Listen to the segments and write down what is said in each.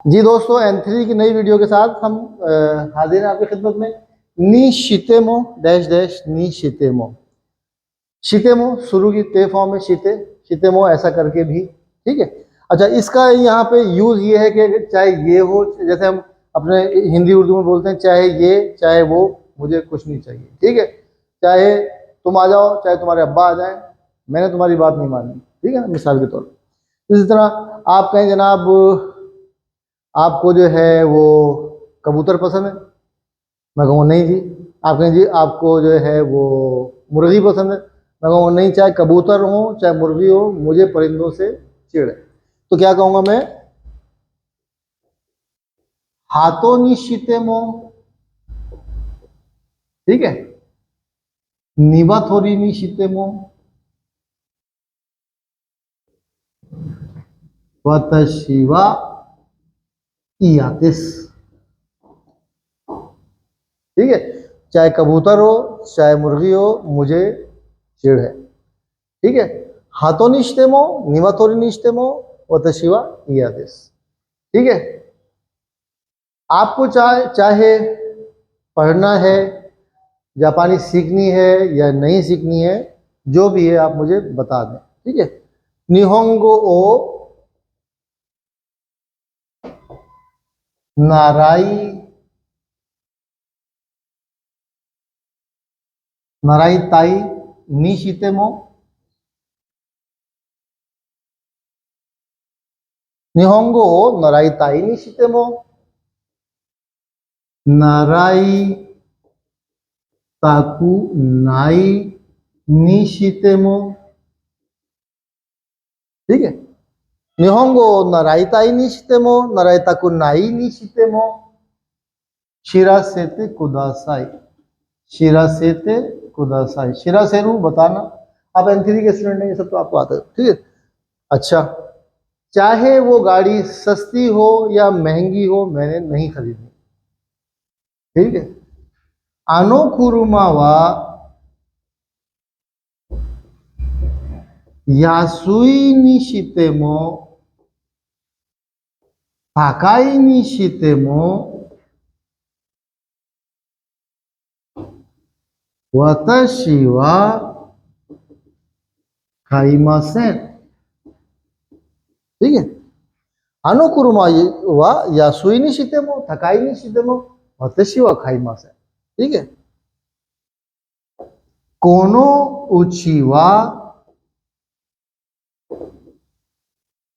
जी दोस्तों, N3 की नई वीडियो के साथ हम हाजिर हैं आपकी खिदमत में। नी शितेमो डैश डैश नी शितेमो। शितेमो शुरू की ते फॉर्म में शितेमो ऐसा करके भी ठीक है। अच्छा, इसका यहाँ पे यूज़ ये है कि चाहे ये हो, जैसे हम अपने हिंदी उर्दू में बोलते हैं, चाहे ये चाहे वो, मुझे कुछ नहीं चाहिए, ठीक है। चाहे तुम आ जाओ, चाहे तुम्हारे अब्बा आ जाए, मैंने तुम्हारी बात नहीं मानी, ठीक है ना, मिसाल के तौर पर। इसी तरह आप कहें जनाब आपको जो है वो कबूतर पसंद है, मैं कहूँ नहीं जी। आप कहें जी आपको जो है वो मुर्गी पसंद है, मैं कहूँ नहीं, चाहे कबूतर हो चाहे मुर्गी हो, मुझे परिंदों से चिढ़ है। तो क्या कहूँगा मैं, हाथों निश्चिते मो, ठीक है, नीवा थोड़ी निश्चिते मो, वतशिवा इयातिस, ठीक है। चाहे कबूतर हो चाहे मुर्गी हो, मुझे चिढ़ है, ठीक है। हाथों निश्तेमो, निवाथोरी निश्तेमो, वतशिवा इयातिस, ठीक है। आपको चाहे पढ़ना है, जापानी सीखनी है या नहीं सीखनी है, जो भी है आप मुझे बता दें, ठीक है। निहोंगो ओ नाराई नाराई ताई निशितेमो, निहोंगो ओ नाराई ताई निशितेमो, नाराई ताकू नाई निशितेमो, ठीक है। निहोंगो नाराइताई निशितेमो, नाराइताकू नाई निशितेमो, शिरासेते कुदासाई, शिरासेते कुदासाई, शिरासेरू बताना। आप N3 के स्टूडेंट हैं, ये सब तो आपको आता है, ठीक है। अच्छा, चाहे वो गाड़ी सस्ती हो या महंगी हो, मैंने नहीं खरीदनी, ठीक है। आनो कुरुमावा यासुई निशितेमो ताकाई निशितेमो वताशी वा खाइमासेन, ठीक है। अनुकुरुमा वा यासुई निशितेमो ताकाई निशितेमो वताशी वा खाइमासेन, ठीक है। कोनो उची वा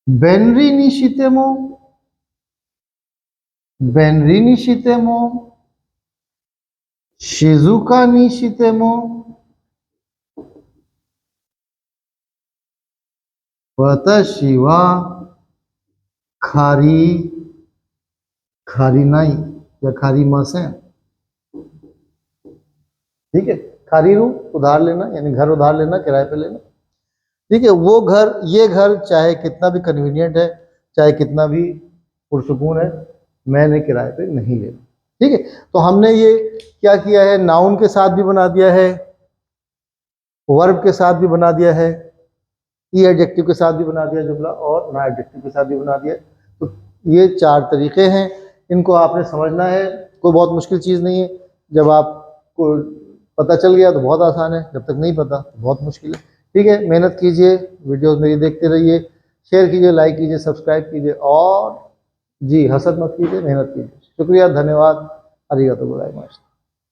बेनरी निशितेमो, बेनरी निशितेमो, शिजुका निशितेमो, वताशी वा खारी खारी नाई या खारी मासेन, ठीक है। खारी रू उधार लेना, यानी घर उधार लेना, किराए पे लेना, ठीक है। वो घर, ये घर चाहे कितना भी कन्वीनियंट है, चाहे कितना भी पुरसुकून है, मैंने किराए पे नहीं लेना, ठीक है। तो हमने ये क्या किया है, नाउन के साथ भी बना दिया है, वर्ब के साथ भी बना दिया है, ई एडजेक्टिव के साथ भी बना दिया जुमला, और नॉन एडजेक्टिव के साथ भी बना दिया। तो ये 4 तरीके हैं, इनको आपने समझना है, कोई बहुत मुश्किल चीज़ नहीं है। जब आपको पता चल गया तो बहुत आसान है, जब तक नहीं पता तो बहुत मुश्किल है, ठीक है। मेहनत कीजिए, वीडियोस मेरी देखते रहिए, शेयर कीजिए, लाइक कीजिए, सब्सक्राइब कीजिए, और जी हसद मत कीजिए, मेहनत कीजिए। शुक्रिया, धन्यवाद, अरिगातो गोजाइमासु।